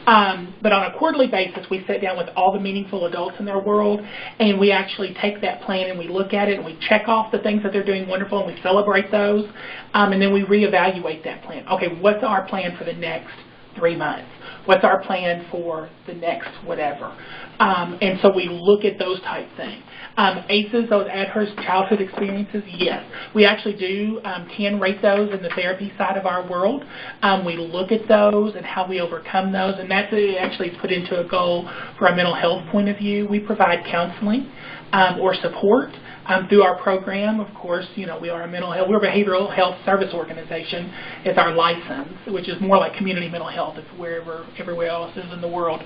But on a quarterly basis, we sit down with all the meaningful adults in their world, and we actually take that plan and we look at it and we check off the things that they're doing wonderful and we celebrate those, and then we reevaluate that plan. Okay, what's our plan for the next 3 months? What's our plan for the next whatever? And so we look at those type things. ACEs, those adverse childhood experiences, yes. We actually can rate those in the therapy side of our world. We look at those and how we overcome those, and that's actually put into a goal for a mental health point of view. We provide counseling or support through our program. Of course, you know, we're a behavioral health service organization is our license, which is more like community mental health if everywhere else is in the world.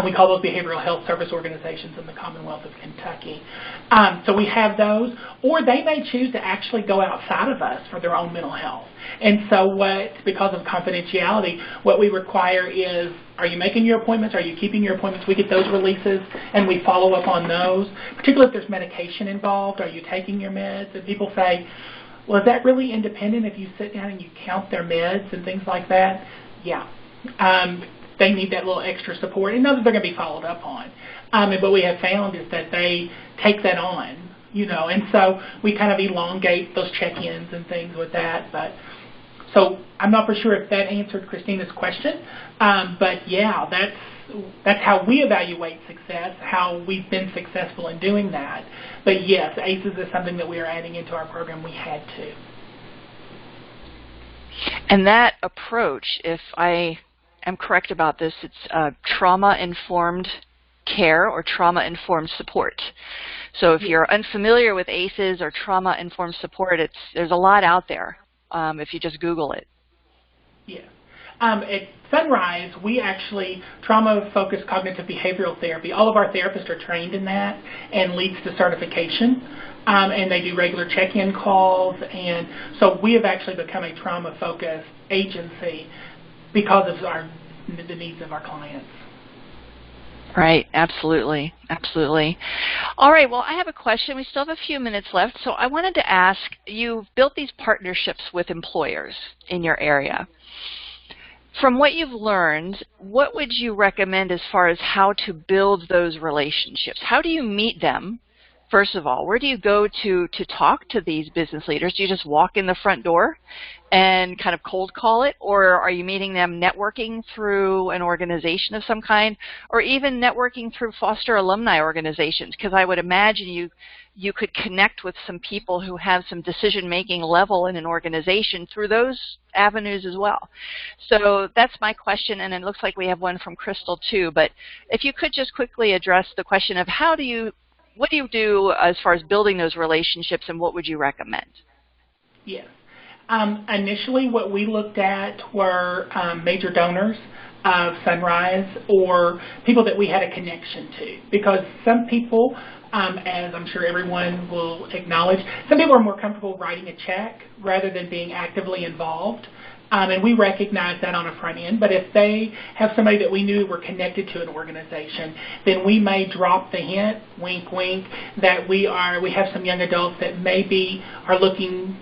We call those behavioral health service organizations in the Commonwealth of Kentucky. So we have those, or they may choose to actually go outside of us for their own mental health. And so because of confidentiality, what we require is, are you making your appointments? Are you keeping your appointments? We get those releases and we follow up on those, particularly if there's medication involved. Are you taking your meds? And people say, Well, is that really independent if you sit down and you count their meds and things like that? Yeah. They need that little extra support, and know that they're going to be followed up on. And what we have found is that they take that on, and so we kind of elongate those check-ins and things with that. But so I'm not for sure if that answered Christina's question, but yeah, that's how we evaluate success, how we've been successful in doing that. But yes, ACEs is something that we are adding into our program. We had to. And that approach, if I am correct about this, it's trauma-informed care or trauma-informed support. So if you're unfamiliar with ACEs or trauma-informed support, there's a lot out there if you just Google it. Yeah. At Sunrise, we actually, trauma-focused cognitive behavioral therapy, all of our therapists are trained in that and leads to certification. And they do regular check-in calls. And so we have actually become a trauma-focused agency because of the needs of our clients. Right, absolutely, absolutely. All right, well, I have a question. We still have a few minutes left, so I wanted to ask, you've built these partnerships with employers in your area. From what you've learned, what would you recommend as far as how to build those relationships? How do you meet them, first of all? Where do you go to talk to these business leaders? Do you just walk in the front door and kind of cold call it? Or are you meeting them networking through an organization of some kind, or even networking through foster alumni organizations? Because I would imagine you could connect with some people who have some decision-making level in an organization through those avenues as well. So that's my question, and it looks like we have one from Crystal too. But if you could just quickly address the question of what do you do as far as building those relationships, and what would you recommend? Yes. Initially, what we looked at were major donors of Sunrise or people that we had a connection to, because some people, as I'm sure everyone will acknowledge, some people are more comfortable writing a check rather than being actively involved. And we recognize that on a front end, but if they have somebody that we knew were connected to an organization, then we may drop the hint, wink, wink, that we have some young adults that maybe are looking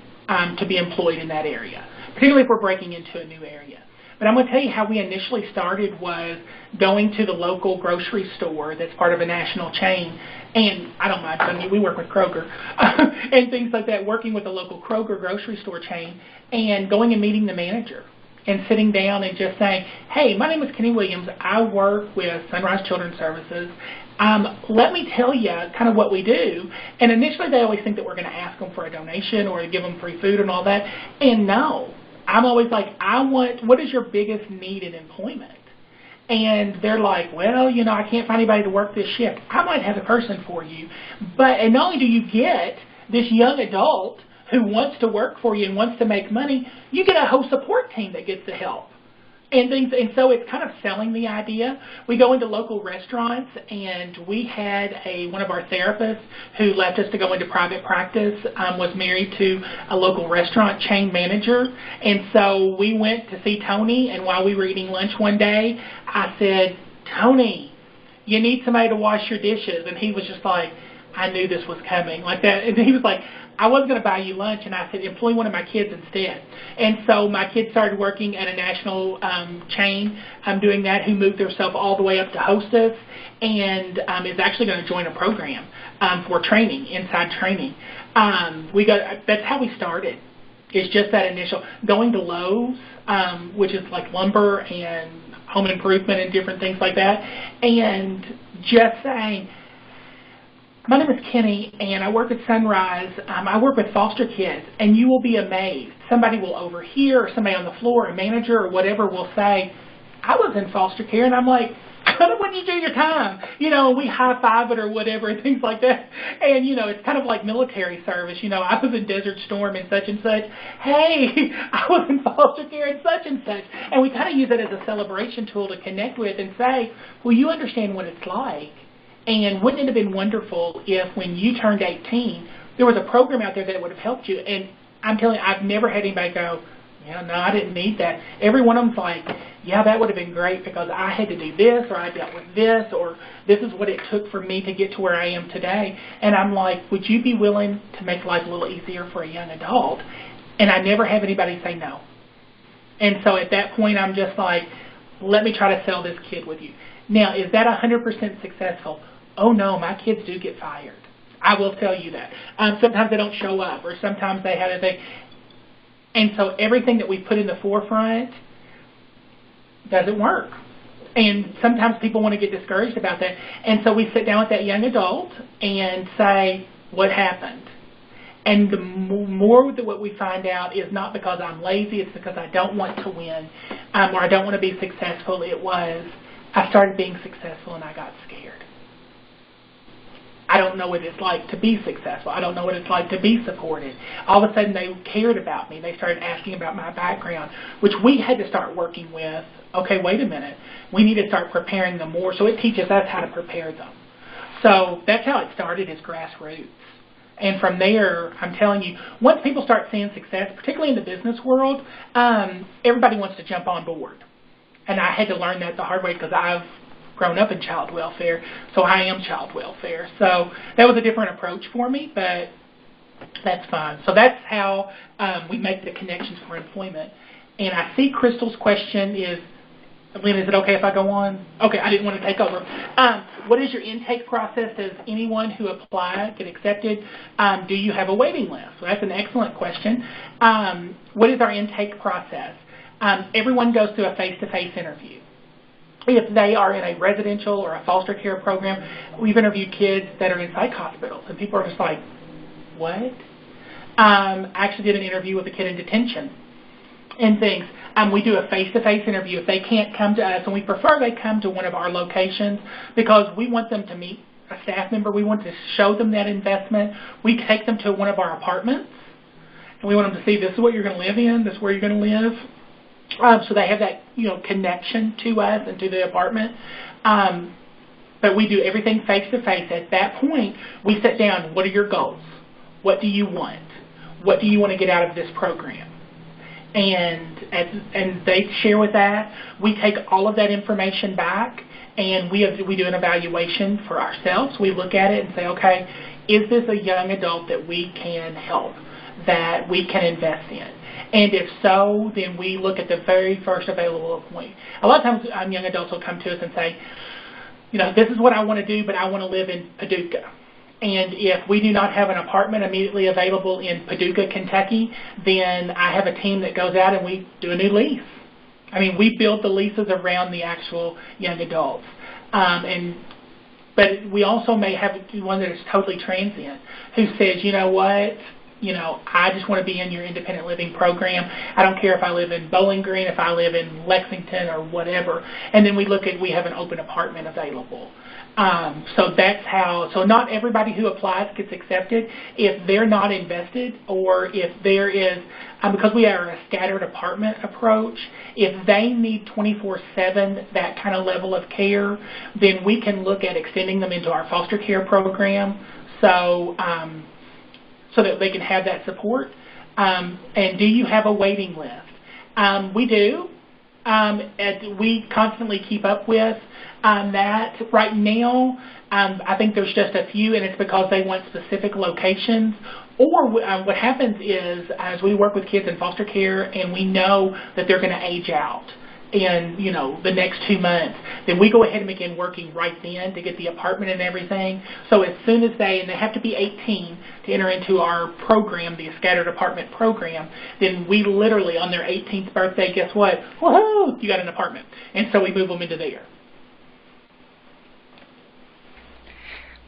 to be employed in that area, particularly if we're breaking into a new area. But I'm going to tell you how we initially started was going to the local grocery store that's part of a national chain. And I don't mind telling you, we work with Kroger and things like that, working with the local Kroger grocery store chain and going and meeting the manager and sitting down and just saying, hey, my name is Kenny Williams. I work with Sunrise Children's Services. Let me tell you kind of what we do. And initially they always think that we're going to ask them for a donation or give them free food and all that. And no, I'm always like, what is your biggest need in employment? And they're like, well, I can't find anybody to work this shift. I might have a person for you. And not only do you get this young adult who wants to work for you and wants to make money, you get a whole support team that gets to help. And so it's kind of selling the idea. We go into local restaurants, and we had one of our therapists who left us to go into private practice, was married to a local restaurant chain manager. And so we went to see Tony, and while we were eating lunch one day, I said, Tony, you need somebody to wash your dishes. And he was just like, I knew this was coming, like that. And he was like, I wasn't going to buy you lunch, and I said, employ one of my kids instead. And so my kid started working at a national chain doing that, who moved herself all the way up to hostess, and is actually going to join a program for training, inside training. That's how we started. It's just that initial going to Lowe's, which is like lumber and home improvement and different things like that, and just saying, my name is Kenny, and I work at Sunrise. I work with foster kids, and you will be amazed. Somebody will overhear, or somebody on the floor, a manager or whatever, will say, I was in foster care, and I'm like, when you do your time, we high-five it or whatever, and things like that. And, it's kind of like military service. I was in Desert Storm and such. Hey, I was in foster care and such. And we kind of use it as a celebration tool to connect with and say, well, you understand what it's like. And wouldn't it have been wonderful if when you turned 18, there was a program out there that would have helped you? And I'm telling you, I've never had anybody go, Yeah, no, I didn't need that. Every one of them's like, yeah, that would have been great because I had to do this, or I dealt with this, or this is what it took for me to get to where I am today. And I'm like, would you be willing to make life a little easier for a young adult? And I never have anybody say no. And so at that point, I'm just like, let me try to sell this kid with you. Now, is that 100% successful? Oh, no, my kids do get fired. I will tell you that. Sometimes they don't show up, or sometimes they have a thing. And so everything that we put in the forefront doesn't work. And sometimes people want to get discouraged about that. And so we sit down with that young adult and say, what happened? And the more that what we find out is not because I'm lazy, it's because I don't want to win, or I don't want to be successful. It was, I started being successful and I got scared. I don't know what it's like to be successful. I don't know what it's like to be supported. All of a sudden they cared about me. They started asking about my background, which we had to start working with. Okay, wait a minute. We need to start preparing them more. So it teaches us how to prepare them. So that's how it started, is grassroots. And from there, I'm telling you, once people start seeing success, particularly in the business world, everybody wants to jump on board. And I had to learn that the hard way because I've grown up in child welfare, so I am child welfare. So that was a different approach for me, but that's fine. So that's how we make the connections for employment. And I see Crystal's question is, Lynn, is it okay if I go on? Okay, I didn't want to take over. What is your intake process? Does anyone who applies get accepted? Do you have a waiting list? So that's an excellent question. What is our intake process? Everyone goes through a face-to-face interview. If they are in a residential or a foster care program, we've interviewed kids that are in psych hospitals, and people are just like, what? I actually did an interview with a kid in detention and things. We do a face-to-face interview. If they can't come to us, and we prefer they come to one of our locations because we want them to meet a staff member. We want to show them that investment. We take them to one of our apartments, and we want them to see this is what you're going to live in, this is where you're going to live. So they have that, connection to us and to the apartment. But we do everything face-to-face. At that point, we sit down. What are your goals? What do you want? What do you want to get out of this program? And they share with that. We take all of that information back, and we do an evaluation for ourselves. We look at it and say, okay, is this a young adult that we can help, that we can invest in? And if so, then we look at the very first available appointment. A lot of times young adults will come to us and say, this is what I want to do, but I want to live in Paducah. And if we do not have an apartment immediately available in Paducah, Kentucky, then I have a team that goes out and we do a new lease. I mean, we build the leases around the actual young adults. But we also may have one that is totally transient who says, you know what, I just want to be in your independent living program. I don't care if I live in Bowling Green, if I live in Lexington or whatever. And then we have an open apartment available. So that's how, so not everybody who applies gets accepted. If they're not invested, or if there is, because we are a scattered apartment approach, if they need 24/7 that kind of level of care, then we can look at extending them into our foster care program. So that they can have that support. And do you have a waiting list? We do. We constantly keep up with that. Right now, I think there's just a few, and it's because they want specific locations. Or what happens is, as we work with kids in foster care and we know that they're going to age out in the next 2 months, then we go ahead and begin working right then to get the apartment and everything. So as soon as they have to be 18 to enter into our program, the scattered apartment program, then we literally on their 18th birthday, guess what? Woohoo! You got an apartment. And so we move them into there.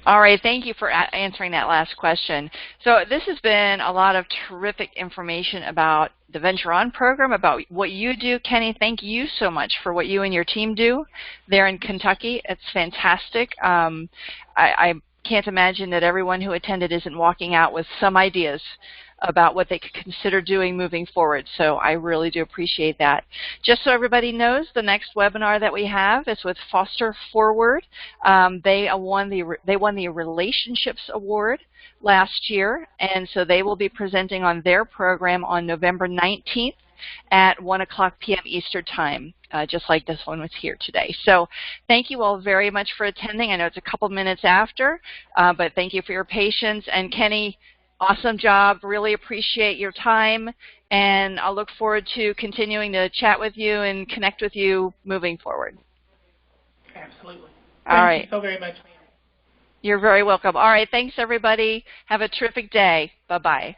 All right, thank you for answering that last question. So this has been a lot of terrific information about the VentureON program, about what you do. Kenny, thank you so much for what you and your team do there in Kentucky. It's fantastic. I can't imagine that everyone who attended isn't walking out with some ideas about what they could consider doing moving forward. So I really do appreciate that. Just so everybody knows, the next webinar that we have is with Foster Forward. They won the Relationships Award last year, and so they will be presenting on their program on November 19th at 1 o'clock p.m. Eastern Time, just like this one was here today. So thank you all very much for attending. I know it's a couple minutes after, but thank you for your patience. And Kenny, awesome job. Really appreciate your time, and I'll look forward to continuing to chat with you and connect with you moving forward. Absolutely. All right. Thank you so very much, ma'am. You're very welcome. All right. Thanks, everybody. Have a terrific day. Bye-bye.